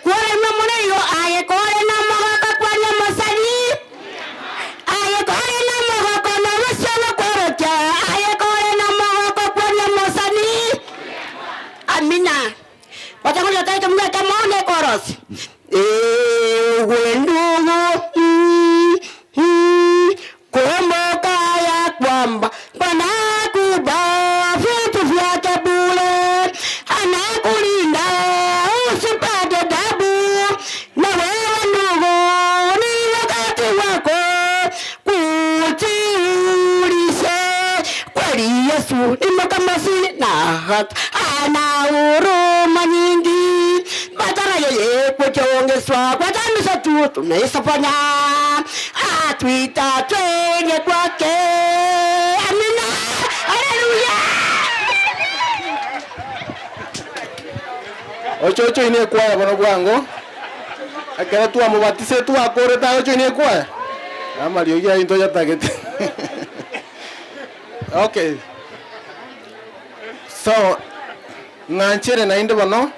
Kore mamone yo aye kore na mogoko kwanya mosani. Aye kore na mogoko na wasana korocha. Aye kore na mogoko kwanya mosani. Amina. Watakuja taika mga kamone koros. Wendugu kumbuka ya kwamba Bwana akupa vitu vyake bure, anakulinda usipate taabu. Na wewe ndugu, ni wakati wako kujiulize, kweli Yesu ni mkamilifu na ana huruma nyingi. Badala yeye kuchongeswa kwa dhambi zetu tunaisafanya, atuita twende kwake. Amina, haleluya. Ocho ine kwaya bono bwango akera tu amubatize tu akore ta ocho ine kwaya amario ya into ya tagete. Okay, so nganchere na inde bono